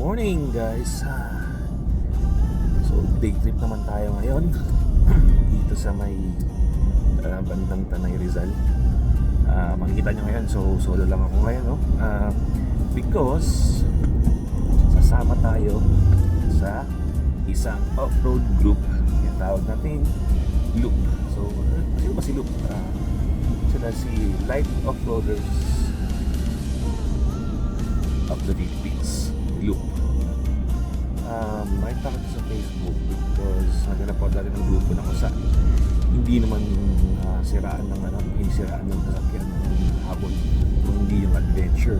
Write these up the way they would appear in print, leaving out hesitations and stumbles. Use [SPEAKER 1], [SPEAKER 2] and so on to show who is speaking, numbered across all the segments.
[SPEAKER 1] morning guys. So day trip naman tayo ngayon dito sa may bandang Tanay Rizal. Makikita nyo ngayon, so solo lang ako ngayon, no? Because sasama tayo sa isang off-road group. Yung tawag natin Loop. So sino ba si Loop? Sila si Light Off-Roaders of the Philippines, Loop. Nakita ko sa Facebook because naganap ako dati ng grupo na kung saan hindi naman siraan ng hindi siraan ng sasakyan ng habol, hindi yung adventure.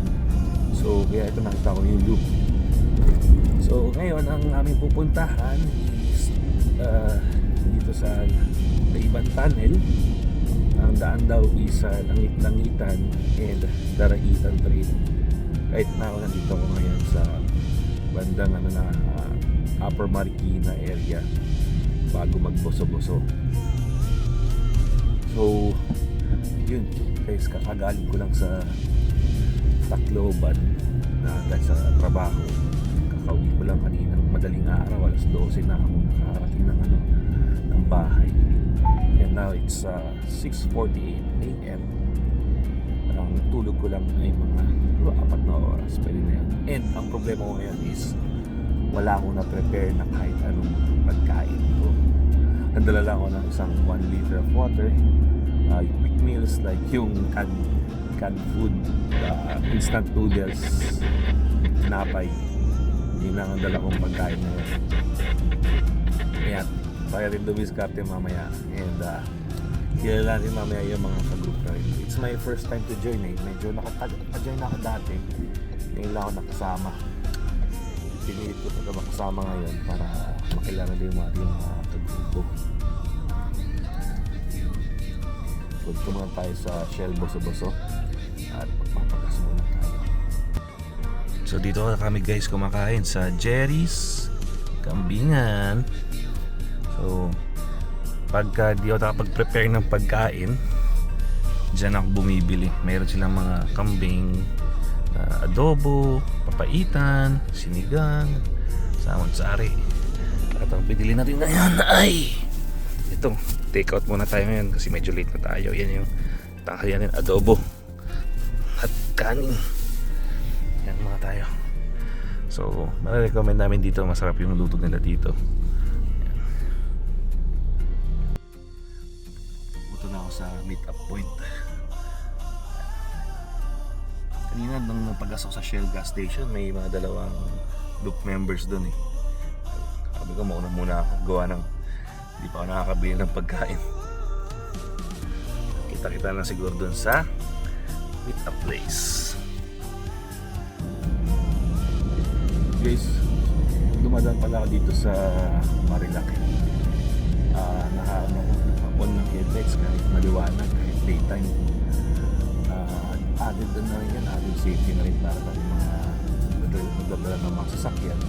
[SPEAKER 1] So kaya ito, nakita ko yung Loop. So ngayon ang aming pupuntahan is dito sa ibang tunnel. Ang daan daw is Langit-Langitan and Daraitan Trail. Right now nandito ko ngayon sa bandang Upper Marikina area bago magboso-boso. So yun guys, kakagaling ko lang sa Tacloban na dahil sa trabaho. Kakauwi ko lang kaninang madaling araw, alas 12 na ako nakarating ng bahay. And now it's 6:48 AM. Ang tulog ko lang ay mga 4 na oras, pwede na yan. And ang problema ko ngayon is wala akong na-prepare na kahit anong pagkain ko. Nandala lang ako ng isang 1 liter of water, quick meals like yung canned food, instant noodles, tinapay. Yun lang ang dala kong pagkain na yun. Ayan, kaya rin dumiskarte mamaya. And kilala rin mamaya yung mga ka-group na rin. It's my first time to join eh. Medyo naka-join ako dati. Ngayon lang ako nakasama. Pinilit ko talaga makasama ngayon para makilala din yung ating ka-grupo. Punta muna tayo sa Shell Boso-Boso at magpapagas muna tayo. So dito kami guys kumakain sa Jerry's Kambingan. So pagka di ako nakapag-prepare ng pagkain, dyan ako bumibili. Meron silang mga kambing, adobo, papaitan, sinigang, samon-sari. At ang pinili natin ngayon ay itong take out muna tayo ngayon kasi medyo late na tayo. Yan yung tanghalian ng adobo at kanin. Yan mga tayo. So marirecommend namin dito, masarap yung luto nila dito. Buto na ako sa meet-up point. Kanina nang napagasok sa Shell gas station, may mga dalawang Loop members doon eh. Sabi ko mauna muna ako gawa ng hindi pa ako nakakabili ng pagkain. Kita-kita lang siguro doon sa meet-up place. Guys, dumadaan pala ako dito sa Marilaki. Naka-on ng headlights kahit maliwanag, kahit daytime. Added na rin yan, added safety na rin para sa mga nagdadala ng mga sasakyan,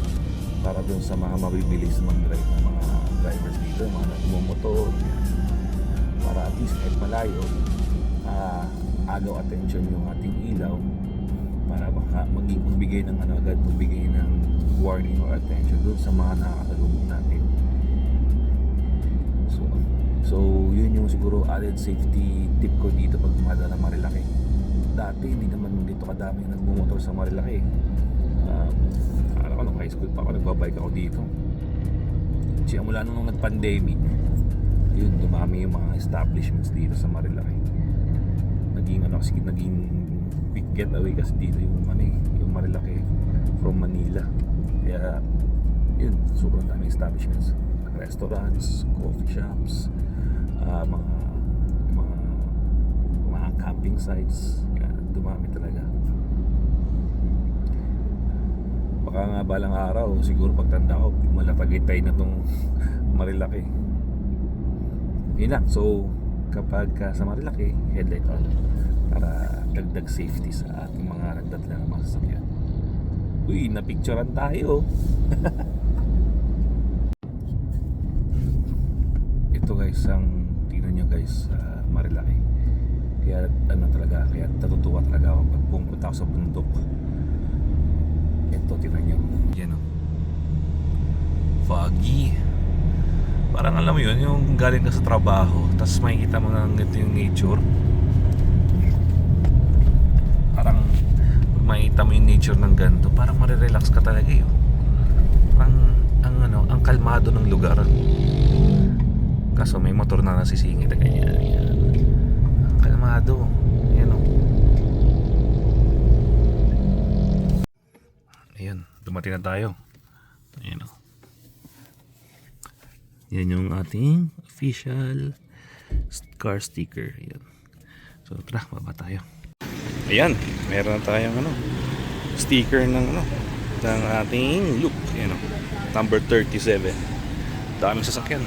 [SPEAKER 1] para dun sa mga mabibilis mag-drive ng mga drivers dito, mga nagmumotor, para at least kahit malayo, agaw attention yung ating ilaw para baka magbigay ng agad magbigay ng warning or attention dun sa mga nakakasalubong natin. So yun yung siguro added safety tip ko dito pag dumadaan ng Marilaki. Dati hindi naman dito kadami nagmumotor sa Marilaki. Akala ko nung high school pa ako nagbabike ako dito. Kasi mula nung nag-pandemic, yun, dumami yung mga establishments dito sa Marilaki. Naging quick getaway kasi dito yung Marilaki from Manila. Kaya yun, sobrang daming establishments, restaurants, coffee shops, mga camping sites. Dumami talaga. Baka nga balang araw, siguro pagtanda ko, malatagitay na tong Marilaki. Yun lang. So kapag sa Marilaki, headlight on para dagdag safety sa ating mga nagdadala ng mga sasakyan. Uy, napicturean tayo. Ito guys, ang tingnan nyo guys, Marilaki. Kaya kaya natutuwa talaga ako pag pumunta ako sa bundok. Ito, tingnan nyo. Yan o. foggy. Parang alam mo yun, yung galing ka sa trabaho, tapos makikita mo ng ito yung nature. Parang pag makikita mo yung nature ng ganito, parang marirelax ka talaga yun. Parang ang kalmado ng lugar. Kaso may motor na nasisingit na ganyan. Yan. Ang kalmado. Yan o. Ayan, dumating na tayo. Ayan o. Yan yung ating official car sticker. Ayan. So tara, baba tayo. Ayan, meron na tayong sticker ng ng ating look. Ayan o. Number 37. Daming sasakyan.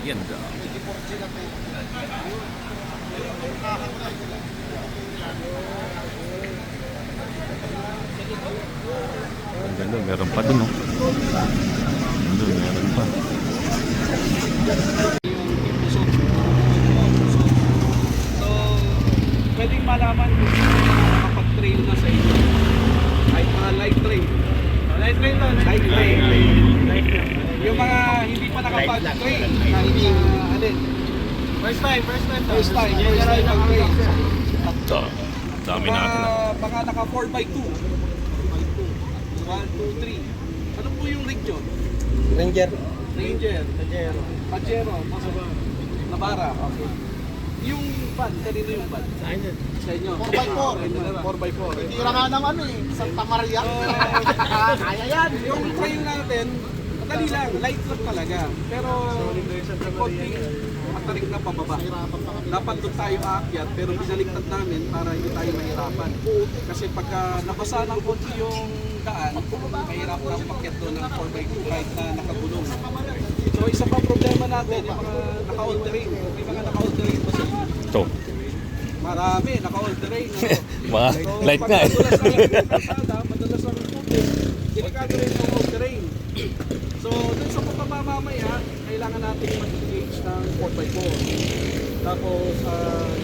[SPEAKER 1] Yan daw. Ang ganda, meron pa dun Doon, meron pa.
[SPEAKER 2] So, pwedeng malaman kung nakapag-trail na sa inyo. Kahit mga light trail. Light trail to? Light trail. Yung mga hindi pa nakapag-trail, na hindi alin. First time mag-trail.
[SPEAKER 1] Ito, dami natin
[SPEAKER 2] Mga naka 4x2. 1, 2, 3. Ano po yung rig yun?
[SPEAKER 3] Ranger.
[SPEAKER 2] Pajero. Navara. Okay. Yung van, kanino yung van? Sa inyo.
[SPEAKER 3] 4x4.
[SPEAKER 2] 4x4.
[SPEAKER 3] Tira nga naman Santa Maria. Kaya yan.
[SPEAKER 2] Yung trail natin, madali lang, light lang talaga. Pero may konting matarik na pababa. Dapat doon tayo aakyat, pero binaliktad namin para hindi tayo mahirapan. Kasi pagka nabasa ng konti yung daan, mahirap na pakyat doon ng 4x2 kahit na nakagulong. So isa pa problema natin, yung mga naka-all-terrain. May mga naka-all-terrain pa sa inyo.
[SPEAKER 1] Ito.
[SPEAKER 2] Marami, naka-all-terrain.
[SPEAKER 1] Mga light nga
[SPEAKER 2] Madalas ang tubig, delikado rin yung all-terrain. So, dun sa pagpapamamaya, kailangan natin mag-engage ng 4x4. Tapos,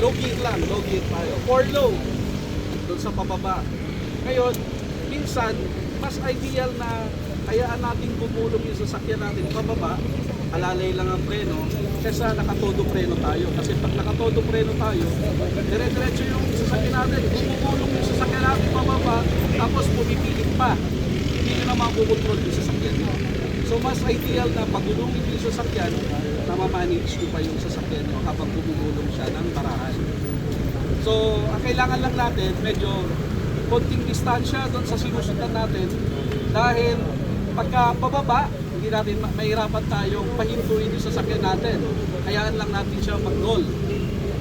[SPEAKER 2] low gear tayo. 4 low, dun sa pababa. Ngayon, minsan, mas ideal na hayaan natin bumulong yung sasakyan natin pababa, alalay lang ang preno, kaysa nakatodo preno tayo. Kasi pag nakatodo preno tayo, dire-diretso yung sasakyan natin, bumulong yung sasakyan natin pababa, tapos pumipilit pa. Hindi nyo na makukontrol yung sasakyan nyo. So mas ideal na pagulungin yung sasakyan, na ma-manage nyo pa yung sasakyan nyo habang bumulong siya ng barahan. So ang kailangan lang natin, medyo konting distansya doon sa sinusundan natin, dahil pagka pababa, hindi natin mahirapan tayong pahintuin yung sasakyan natin. Hayaan lang natin siya mag-roll.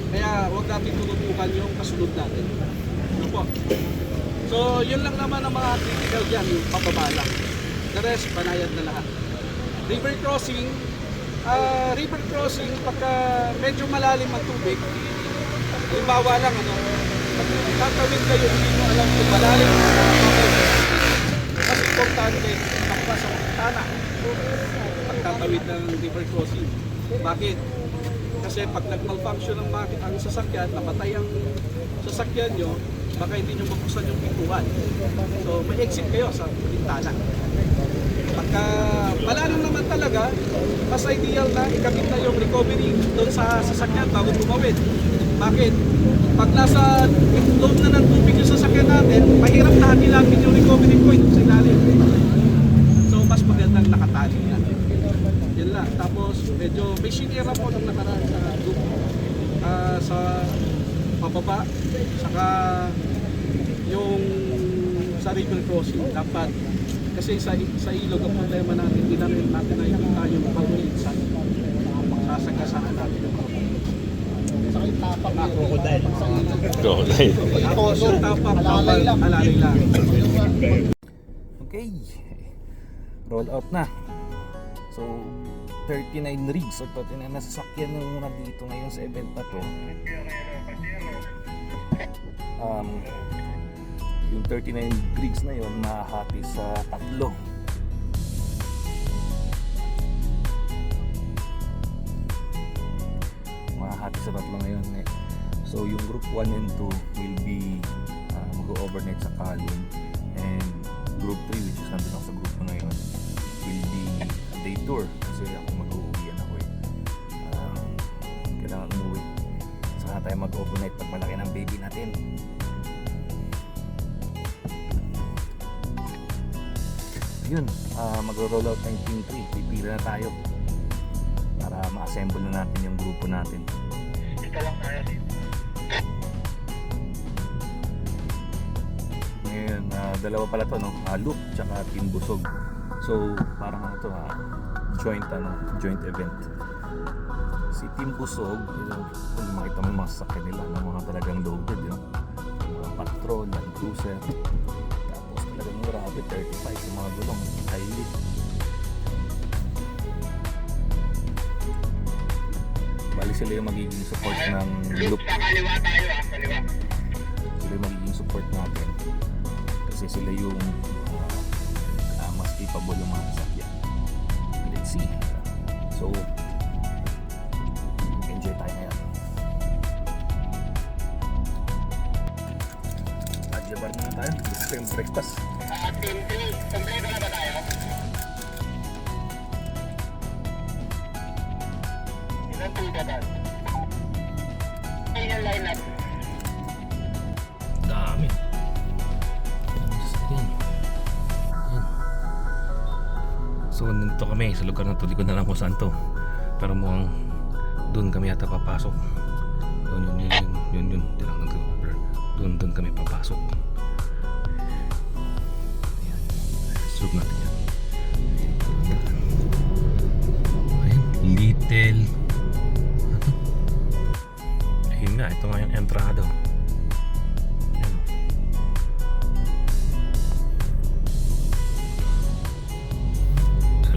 [SPEAKER 2] Kaya huwag natin tututukan yung kasunod natin. Ano po? So, yun lang naman ang mga critical dyan, yung pababa lang. The rest, banayad na lahat. River crossing, pagka medyo malalim ang tubig, halimbawa lang, pag tatawid kayo, hindi mo alam kung malalim ang tubig. Mas importante, makita sa tana. Pagtatawid ng river crossing. Bakit? Kasi pag nag-malfunction ang sasakyan, napatay ang sasakyan nyo, baka hindi nyo mabuksan yung pintuan. So may exit kayo sa bintana. Pagka malalim naman talaga, mas ideal na ikabit na yung recovery doon sa sasakyan bago tumawid. Bakit? Pag nasa loob na ng tubig yung sasakyan natin, mahirap na hanilapin yung recovery point sa ilalim. So mas magandang nakatali na. Yan lang. Tapos medyo may sinira po nung nakaraan sa group. Sa pababa, saka yung sa river crossing. Dapat kasi sa ilog ang problema natin, hindi na rin natin nakikita yung pag-ulinsan. Sasagasaan natin yung
[SPEAKER 3] Tapak na crocodile.
[SPEAKER 1] Crocodile.
[SPEAKER 2] tapos yung tapak, alalay lang.
[SPEAKER 1] Okay. Roll out na. So 39 rigs or 39 na sasakyan yung nandito ngayon sa event na to. Yung 39 rigs na yun mahahati sa tatlo. Mahahati sa tatlo ngayon. So yung group 1 and 2 will be mag-overnight sa Calum, and group 3, which is nandun ako sa group na ngayon, will be day tour kasi ako mag-uuwian ako eh. Kailangan umuwi. Saka tayo mag-overnight pag malaki ng baby natin. Yun, mag-roll out ng Team 3. Pipila na tayo para ma-assemble na natin yung grupo natin.
[SPEAKER 3] Ito lang tayo din.
[SPEAKER 1] Ngayon, dalawa pala to, no? Loop tsaka Team Busog. So, parang ano to, joint event. Si Team Busog, kung makita mo yung mga sasakyan nila ng mga talagang loaded, yun. Mga patrol, Land Cruiser. Tapos talagang grabe, 35 yung mga gulong, highly. Bali sila yung magiging support ng loop.
[SPEAKER 3] Sa kaliwa tayo kaliwa.
[SPEAKER 1] Sila yung magiging support natin. Kasi sila yung mas capable yung mga sasakyan. Let's see. So, enjoy tayo ngayon. Adyabar na tayo. Gusto yung breakfast.
[SPEAKER 3] Team 3, kompleto na ba tayo? Ilan po ba tayo? Ilan lineup?
[SPEAKER 1] Dami. So nandito kami sa lugar na to, di ko na alam kung saan to, pero mukhang doon kami yata papasok. Yun di lang nag-blur. Doon kami papasok. Ayan, zoom natin yan. Ayan, little ayun nga, ito nga yung entrado.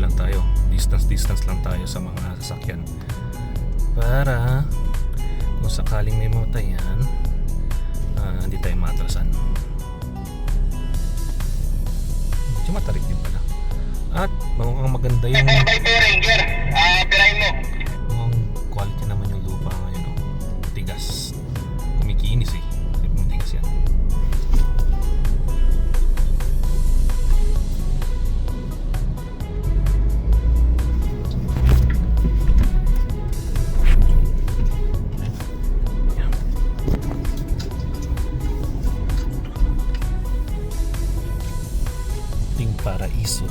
[SPEAKER 1] Lang tayo, distance lang tayo sa mga sasakyan para kung sakaling may mamatayan, hindi tayo maatrasan. Medyo matarik din pala at mukhang maganda yung
[SPEAKER 3] Ranger, pirahin mo.
[SPEAKER 1] mukhang quality naman yung lupa ngayon, no? Tigas, kumikinis eh, tigas yan. Paraiso.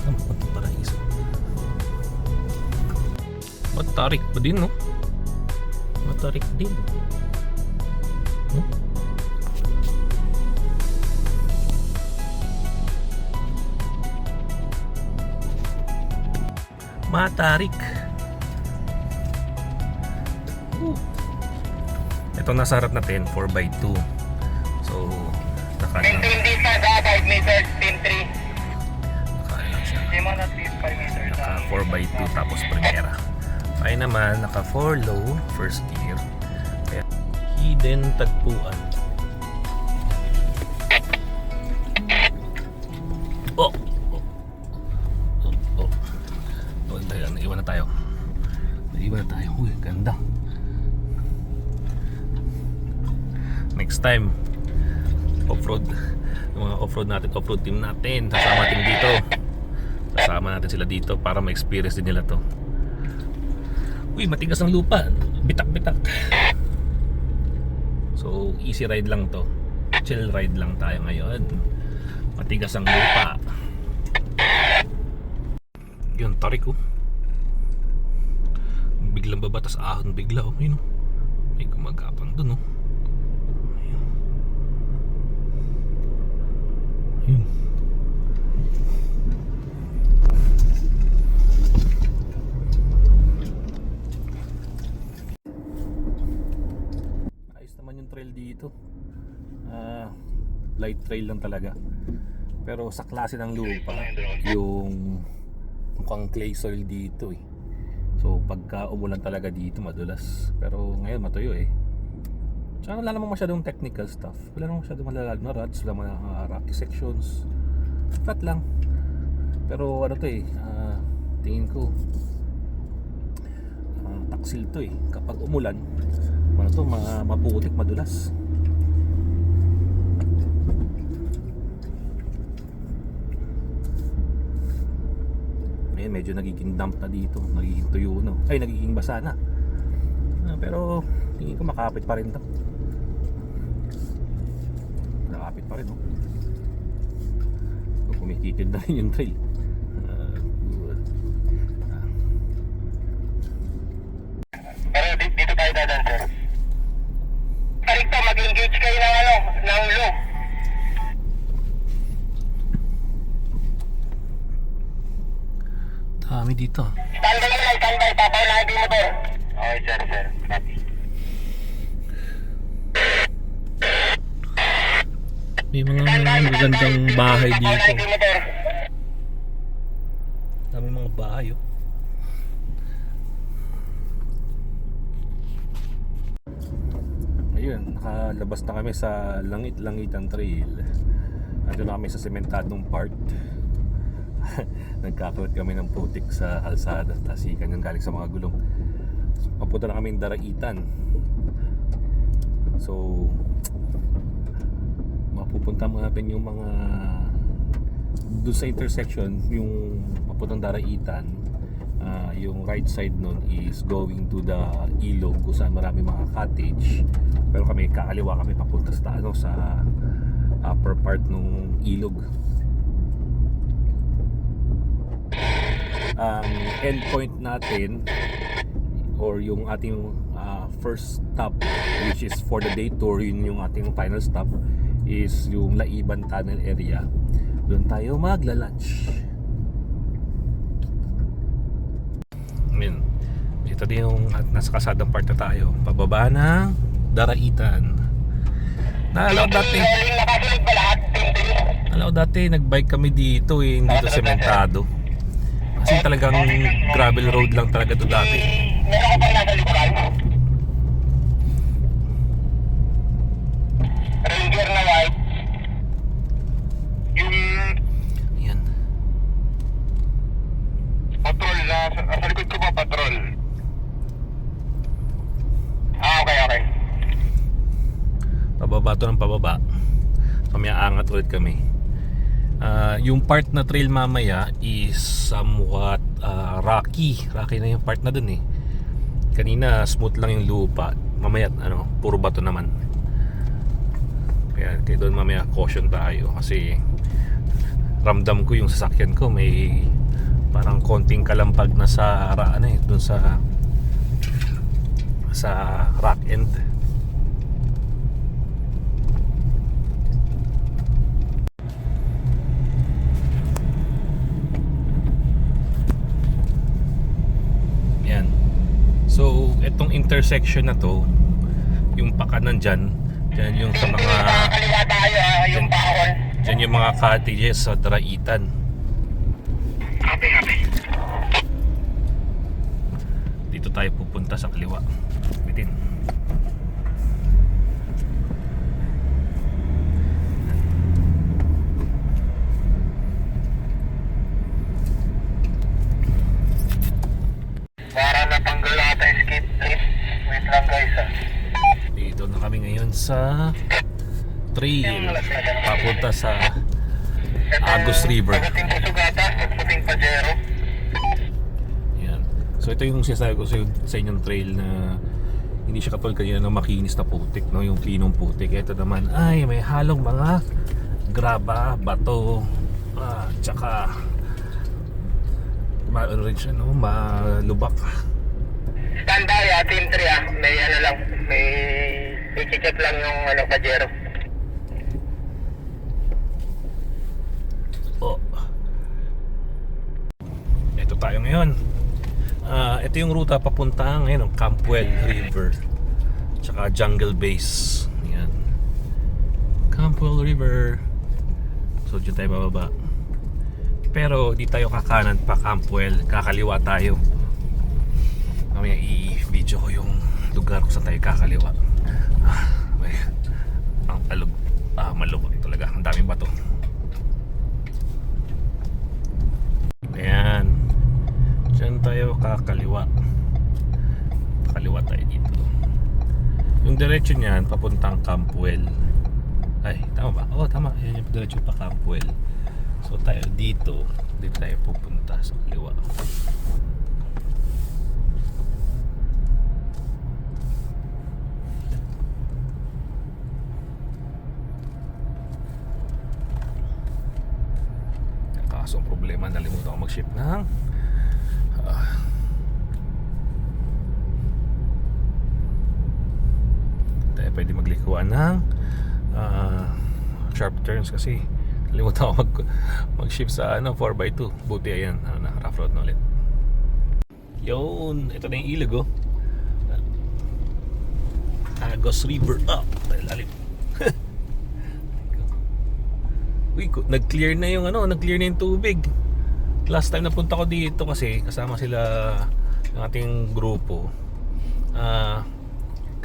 [SPEAKER 1] Ano ba itong paraiso? Matarik pa din, no? Matarik din. Matarik. Ito nasa harap natin, 4x2. So, nakain lang.
[SPEAKER 3] Team distance 5 meters, team 3.
[SPEAKER 1] Nakain lang siya.
[SPEAKER 3] Team 1 at least 5 meters.
[SPEAKER 1] Naka 4x2 tapos primera. Tayo naman naka 4 low first gear. Kaya hidden tagpuan. Oh. Naiwan na tayo. Uy, ganda. Next time off-road. Yung mga off-road natin, off-road team natin, sasama natin sila dito para ma-experience din nila to. Uy, matigas ang lupa, bitak-bitak. So easy ride lang to, chill ride lang tayo ngayon. Matigas ang lupa. Yun, tarik oh. Biglang babatas ahon bigla oh. Yun oh. May gumagapang dun oh. Yun. Ayos naman yung trail dito. Light trail lang talaga. Pero sa klase ng lupa, yung mukhang clay soil dito eh. So pagka umulan talaga dito madulas. Pero ngayon matuyo eh. Tsaka wala namang masyadong technical stuff. Wala namang masyadong malalalim na ruts. Wala mga rocky sections. Flat lang. Pero ano to eh, tingin ko taksil to eh. Kapag umulan Ano to, maputik, madulas. Ngayon medyo nagiging damp na dito, nagiging tuyo na, ay nagiging basa na. Pero tingin ko makapit pa rin to. Nakapit pa rin, no? Kumikitid na rin yung trail.
[SPEAKER 4] Pero dito tayo dadan, sir. Parikto, mag-engage kayo ng ano, ng loop.
[SPEAKER 1] Dami dito.
[SPEAKER 4] Standby na lang, standby. Papaw na yung motor. Okay, sir, sir. Copy.
[SPEAKER 1] May mga magagandang bahay
[SPEAKER 4] Papaw na
[SPEAKER 1] dito.
[SPEAKER 4] yung motor.
[SPEAKER 1] Dami mga bahay, oh. Ayun, nakalabas na kami sa Langit-Langitan Trail. Nandun na kami sa sementadong part. Nagkakalat kami ng putik sa kalsada, tasikan yung galing sa mga gulong. So, papunta na kami Daraitan. So mapupunta mo natin yung mga doon sa intersection, yung papuntang Daraitan. Yung right side nun is going to the ilog kung saan marami mga cottage, pero kami kakaliwa kami papunta sa sa upper part ng ilog. Ang endpoint natin or yung ating first stop, which is for the day tour, yun yung ating final stop, is yung Laiban Tunnel area. Doon tayo magla-lunch. Ito din yung nasa kasadang part na tayo, pababa ng Daraitan. Naalala dati nagbike kami dito eh, hindi to sementado. Kasi talagang gravel road lang talaga to dati.
[SPEAKER 4] Meron ka bang nasa likuran? Ranger na white. Yung
[SPEAKER 1] Yan.
[SPEAKER 4] patrol na, sa likod ko pa patrol. Okay, okay.
[SPEAKER 1] Pababa to ng pababa. Mamaya angat ulit kami. Yung part na trail mamaya is somewhat rocky. Rocky na yung part na dun eh. Kanina smooth lang yung lupa. Mamaya puro bato naman. Kaya doon mamaya caution tayo. Kasi ramdam ko yung sasakyan ko may parang konting kalampag na sa dun sa rock end. Yan. So, itong intersection na to, yung pakanan dyan yung sa mga
[SPEAKER 4] Kaliwa tayo, yung bawal.
[SPEAKER 1] dyan yung mga cottages sa Daraitan.
[SPEAKER 4] Copy, copy.
[SPEAKER 1] Dito tayo pupunta sa kaliwa. Bitin.
[SPEAKER 4] Para natanggal natin yung skip list. Wait lang guys ah.
[SPEAKER 1] Dito na kami ngayon sa trail papunta sa Agus River.
[SPEAKER 4] Pagating po sugata, puting Pajero.
[SPEAKER 1] Yan. So ito yung sinasabi ko sa inyong trail na hindi siya katulad kanina ng makinis na putik, no? Yung cleanong putik. Ito naman ay may halong mga graba, bato, tsaka ano rin siya, no? Malubak.
[SPEAKER 4] Standby team 3 may ano lang, may i-check lang yung Pajero.
[SPEAKER 1] Oh. Ito tayo ngayon. Ito yung ruta papunta ngayon ng Campwell River tsaka Jungle Base. Yan. Campwell River. So dyan tayo bababa. Pero di tayo kakanan pa Campwell, kakaliwa tayo. Mamaya i-video ko yung lugar kung saan tayo kakaliwa. Ang malubog talaga, ang daming bato. Ayan, dyan tayo kakaliwa. Kaliwa tayo dito. Yung diretso niyan papuntang Campwell. Ay, tama ba? Oo, tama. Yan yung diretso pa Campwell. So tayo dito tayo pupunta sa kaliwa. Kaso ang problema, nalimutan ko mag-ship ng tayo pwede maglikuan ng sharp turns kasi nalimutan ko mag-ship sa 4x2. Buti ayan, rough road na ulit. Yun, ito na yung ilog oh. Agos River up. Lalim. Uy, nag-clear na yung nag-clear na yung tubig. Last time na punta ko dito kasi kasama sila ng ating grupo.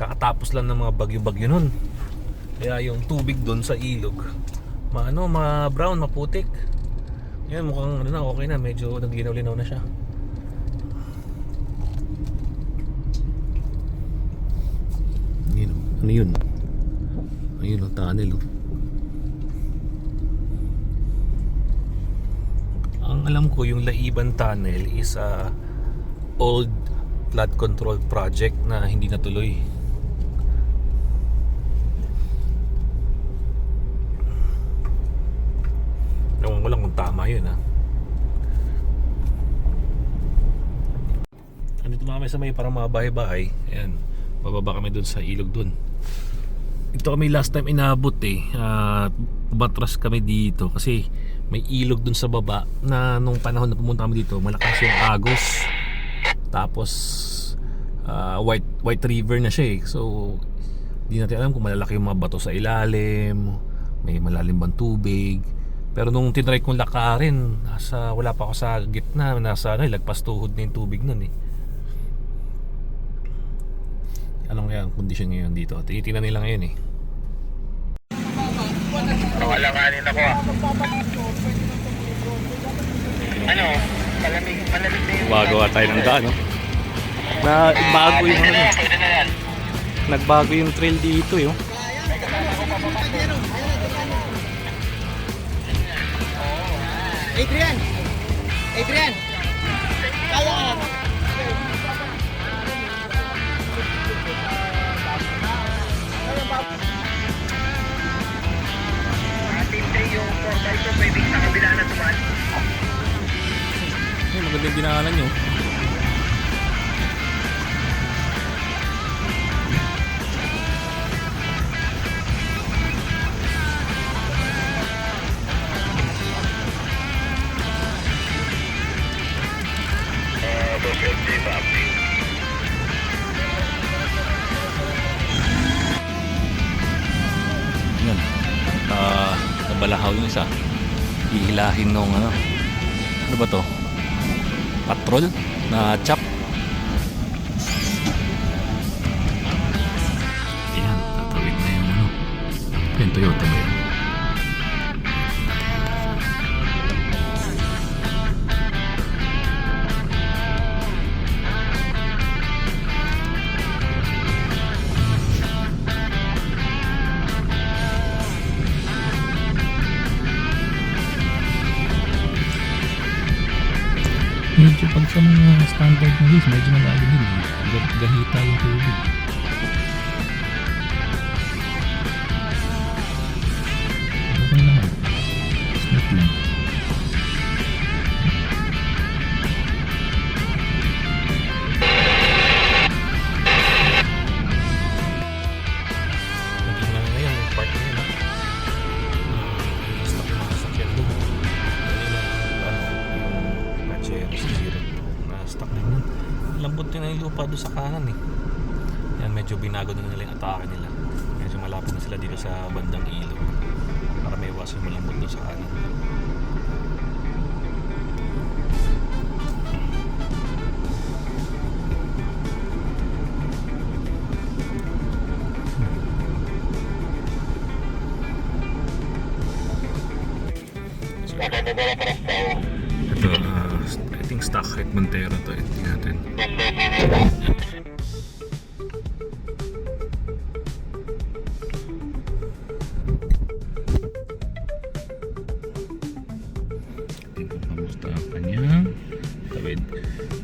[SPEAKER 1] Kakatapos lang ng mga bagyo-bagyo nun. Kaya yung tubig doon sa ilog, ma-brown, maputik. Yan, mukhang okay na, medyo naglinaw-linaw na siya. Ano yun? Ayun o, tunnel o. Ang alam ko yung Laiban Tunnel is a old flood control project na hindi natuloy. Ewan ko lang kung tama yun ha. Andito na kami sa may parang mga bahay-bahay. Ayan, bababa kami dun sa ilog dun. Ito kami last time inabot batras kami dito kasi may ilog dun sa baba na nung panahon na pumunta kami dito malakas yung agos. Tapos White River na siya so di natin alam kung malalaki yung mga bato sa ilalim, may malalim bang tubig. Pero nung tinry kong lakarin, wala pa ako sa gitna, lagpas tuhod na yung tubig nun eh. Anong kaya ang kondisyon ngayon dito? Tinitingnan nila ngayon eh.
[SPEAKER 4] Alanganin ako malamig na yung...
[SPEAKER 1] Gumagawa tayo ng daan, no? Nagbago yung
[SPEAKER 4] Pwede na yan.
[SPEAKER 1] nagbago yung trail dito, yo.
[SPEAKER 3] Adrian! Adrian! Kaya!
[SPEAKER 4] Team J yung 4x2 pwede sa kabila na tuman.
[SPEAKER 1] Ay, magandang dinaanan nyo. Yan. Nabalahaw yung isa. Ihilahin nung ano ba to? Patrol na chop. Yan, tatawid na yung yung Toyota ba yan? Medyo pag sa mga standard na hills, medyo malalim din eh. Gahita yung tubig. Okay naman. Smooth lang. Naging lang ngayon yung part na yun. Stop yung mga sasakyan doon. Na-stuck din yun. Lambot din na yung lupa doon sa kanan eh. Yan, medyo binago na nila yung atake nila. Medyo malapit na sila dito sa bandang ilog para may iwasan yung malambot doon sa kanan. Ito, I think Stockhead Montero to. Tingnan natin.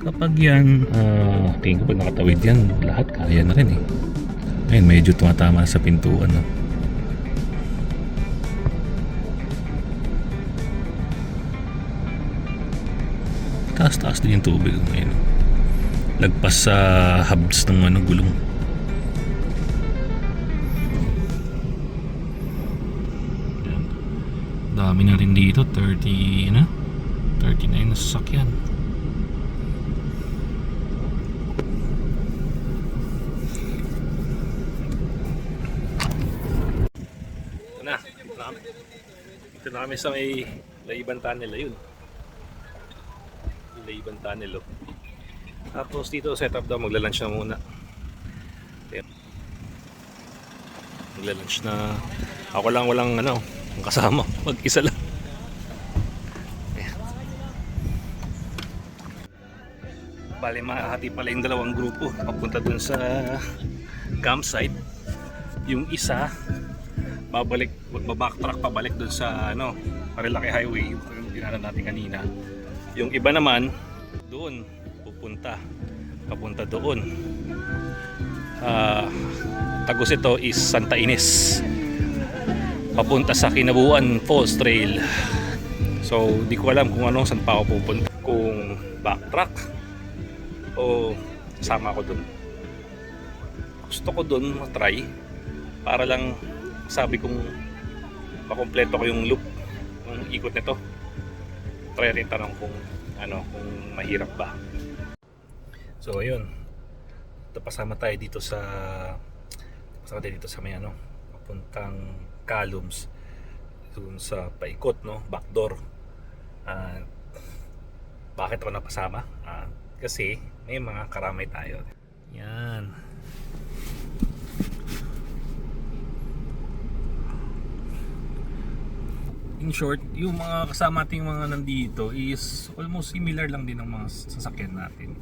[SPEAKER 1] Kapag yan, tingin ko pag nakatawid yan, lahat kaya na rin eh. Ayun, medyo tumatama sa pintuan. No? Taas-taas din yung tubig ngayon. Lagpas sa hubs ng gulong. Ayan. Dami na rin dito, 39 na sasakyan. Ito na, dito na kami sa may Laiban Tunnel. Ayun, Laiban Tunnel. Oh. Tapos dito set up daw, magla-lunch na muna. Magla-lunch na. Ako lang walang kasama, mag-isa lang. Ayan. Bale, mahati pala yung dalawang grupo papunta dun sa campsite. Yung isa magbabacktrack pabalik dun sa Marilaki Highway, yung dinaanan natin kanina. Yung iba naman doon papunta doon. Tagos ito is Santa Ines, papunta sa Kinabuan Falls Trail. So di ko alam kung saan pa ako pupunta, kung backtrack o sama ko doon. Gusto ko doon matry para lang sabi kong makompleto ko yung loop, yung ikot nito. Try rin tanong kung mahirap ba. So ayun, pasama tayo dito sa may papuntang Calums, dun sa paikot, backdoor. Bakit ako napasama? Kasi may mga karamay tayo. Yan. In short, yung mga kasama nating mga nandito is almost similar lang din ng mga sasakyan natin.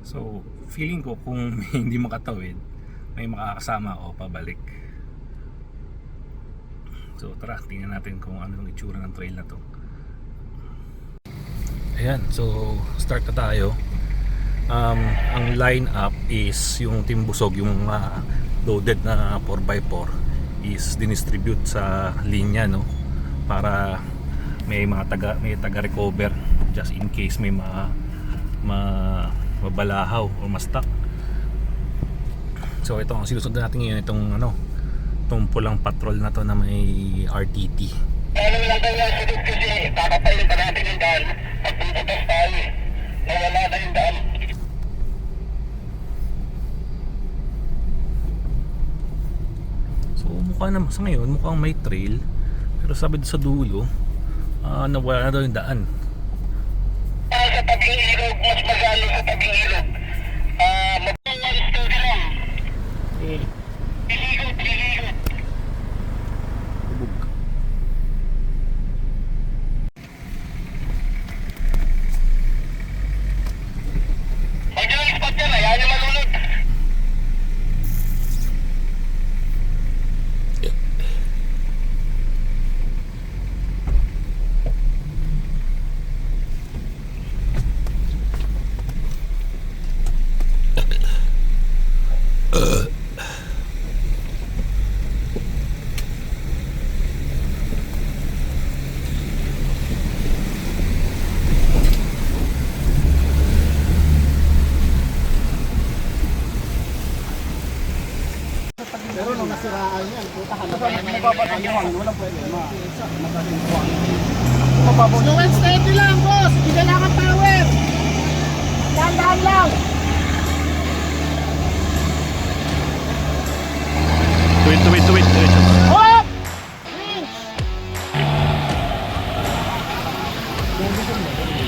[SPEAKER 1] So, feeling ko kung may hindi makatawid, may makakasama ako pabalik. So, tara, tingnan natin kung ano yung itsura ng trail na to. Ayan, so start na tayo. Ang line up is yung Team Busog, yung loaded na 4x4 is dinistribute sa linya, para may taga recover just in case may mabalahaw o ma-stuck. So ito ang sinusunod natin ngayon, itong pulang patrol na to na may RTT.
[SPEAKER 4] Ano lang daw yung sunod kasi kakapayin pa natin yung daan at pupuntas tayo nawala na yung daan.
[SPEAKER 1] So mukha naman sa ngayon, mukhang may trail, pero sabi doon sa dulo, nawala na daw yung daan.
[SPEAKER 4] Sa tabing ilog, mas magalo sa tabing ilog. Magpawal study lang. Liligot.
[SPEAKER 1] Bubog.
[SPEAKER 4] Pag yung spot yan, ayaw niya malunod.
[SPEAKER 3] Pero nung nasiraan yan, puta halaga na walang problema. Slow and steady lang, boss! Hindi kailangan power! Dahan-dahan lang!
[SPEAKER 1] Wait.
[SPEAKER 3] Hop!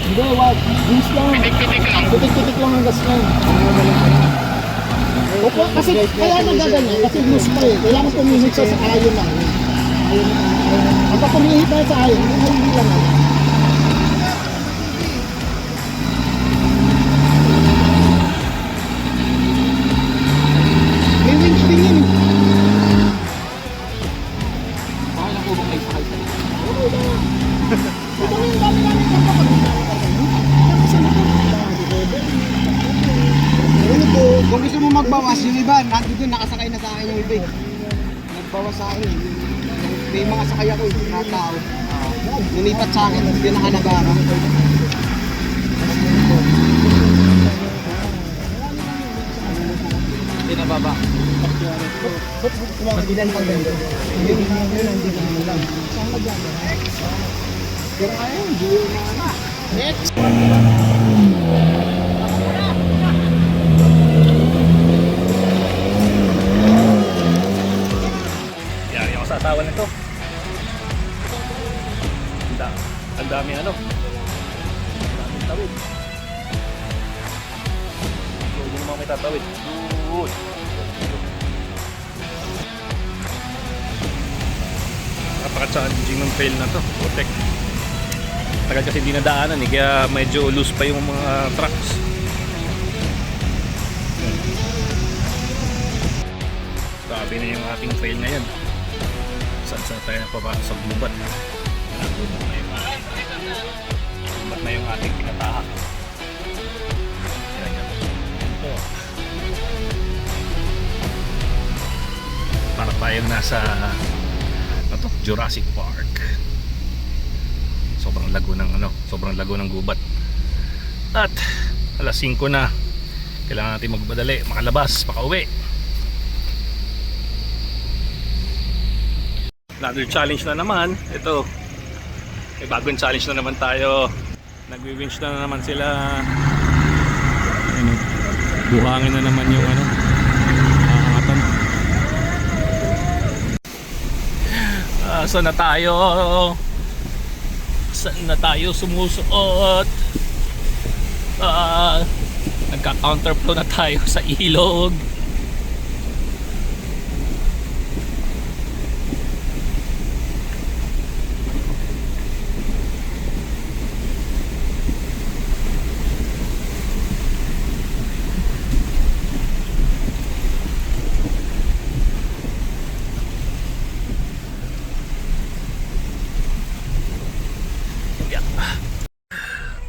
[SPEAKER 3] Hindi, wag. Wings lang. Pitik-pitik lang ang gas niya. Opo, kasi kaya nagaganyan, kasi loose pa eh. Kailangan pumihit siya sa ayon lang. Kapag pumihit tayo sa ayon, hindi lang. May wings din yun eh. Bakit na po bang may sakay tayo? Oo, ito na yung dami namin kapag kasi na po. magbawas, yung iba, nandito nakasakay na sa akin yung iba eh. Nagbawas sa akin eh. May mga sakay ako eh, mga tao. Lumipat sa akin, hindi nakalagara.
[SPEAKER 2] Pinababa.
[SPEAKER 3] Magilan pag ganda. Hindi naman lang. Saan ka dyan? Pero ayun, hindi na. Next!
[SPEAKER 1] Yari ako sa asawa nito. Ang dami ano. Ang daming tawid. So, hindi naman may tatawid. Good. Napaka-challenging ng trail na to. Protect. Tagal kasi hindi nadaanan eh, kaya medyo loose pa yung mga trucks. Sabi na yung ating trail ngayon. Saan tayo napapasok sa gubat. Gubat na yung ating pinatahak. Yan. Ito. Para tayong nasa Jurassic Park. Sobrang lago ng gubat. At alas 5 na. Kailangan natin magmadali, makalabas, makauwi. Another challenge na naman. Ito. May bagong challenge na naman tayo. Nagwi-winch na naman sila. Buhangin na naman yung nakakatan. Saan na tayo sumusuot? Nagka-counterflow na tayo sa ilog.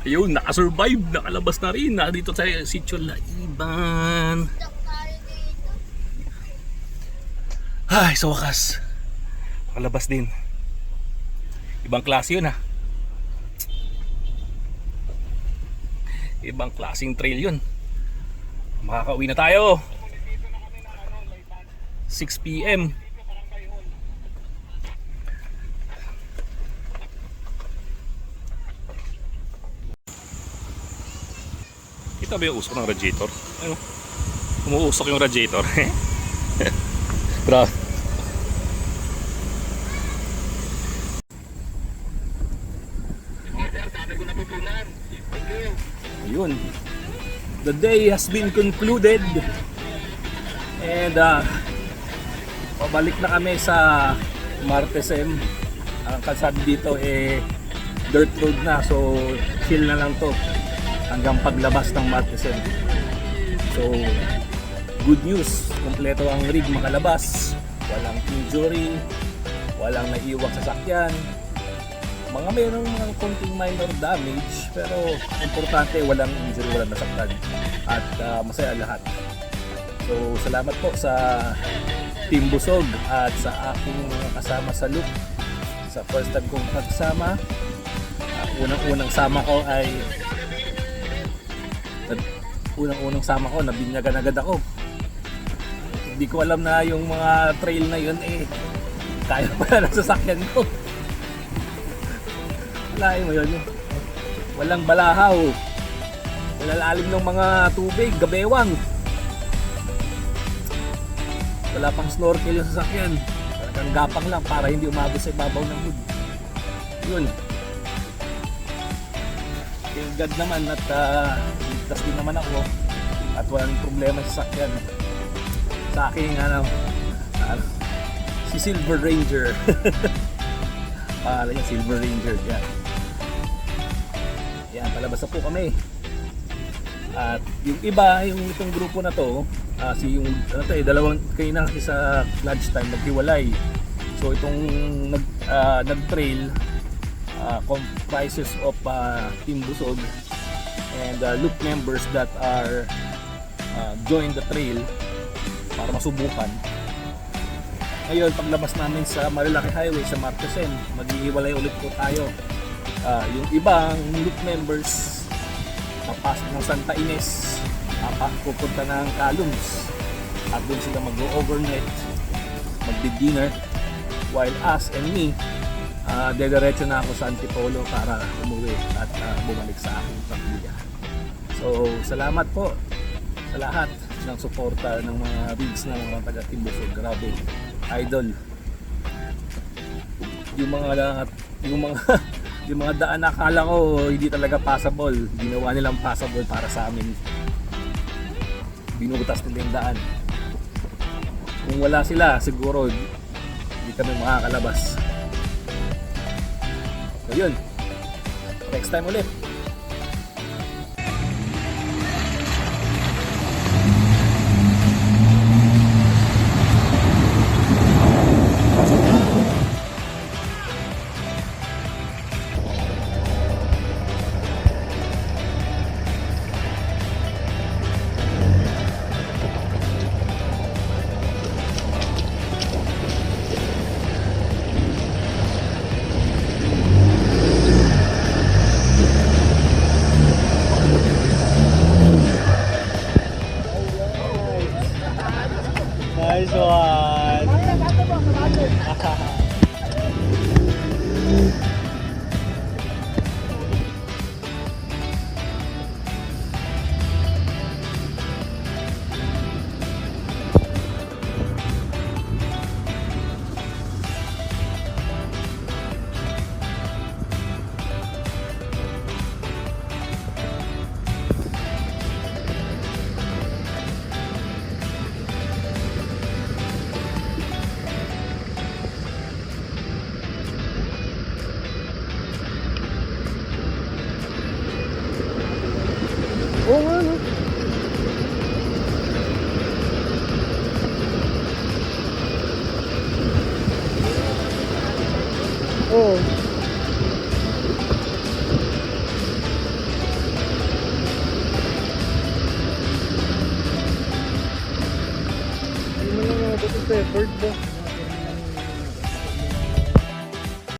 [SPEAKER 1] Ayun, nakasurvive, nakalabas na rin. Dito sa Sitio Laiban. Ay, sa wakas nakalabas din. Ibang klase yun Ibang klaseng trail yun. Makakauwi na tayo 6 PM. Ito ba yung usok ng radiator? Ano? Umuusok yung radiator. Grabe. Ayun. The day has been concluded. And pabalik na kami sa Martesem. Ang kalsada dito dirt road na, so chill na lang to hanggang paglabas ng Martesem. So good news, kompleto ang rig makalabas, walang injury, walang naiiwang sasakyan, mayroong mga konting minor damage, pero importante walang injury, walang nasaktan, at masaya lahat. So salamat po sa Team Busog at sa aking mga kasama sa loop. Sa first time kong pagsama, unang-unang sama ko ay nabinyagan agad ako. Hindi ko alam na yung mga trail na yun kaya pala ng sasakyan ko. Wala mo yun. Walang balahaw, wala lalim ng mga tubig, gabewang, wala pang snorkel yung sasakyan, talagang gapang lang para hindi umabot sa ibabaw ng hood. Yun, thank God naman at ligtas din naman ako at walang problema sa sasakyan. Sa aking si Silver Ranger. Pangalan niya Silver Ranger. Yan, palabas na po kami. At yung iba, itong grupo na to, dalawang kayo na sa lunchtime naghiwalay. So itong nag-trail comprises of Team Busog and loop members that are join the trail para masubukan. Ngayon, paglabas namin sa Marilaki Highway sa Marquesen, maghihiwalay ulit po tayo. Yung ibang loop members papasok ng Santa Ines, pupunta ng Calums at doon sila mag-overnight, magdi-dinner, while us and me dediretso na ako sa Antipolo para umuwi at bumalik sa aking pamilya. So salamat po sa lahat ng suporta ng mga reads ng mga taga Timbuktu. Grabe, idol. Yung mga daan na akala ko hindi talaga passable, ginawa nilang passable para sa amin. Binutas nila yung daan. Kung wala sila, siguro hindi kami makakalabas. So yun, next time ulit.
[SPEAKER 3] Nice one! Oo nga, no?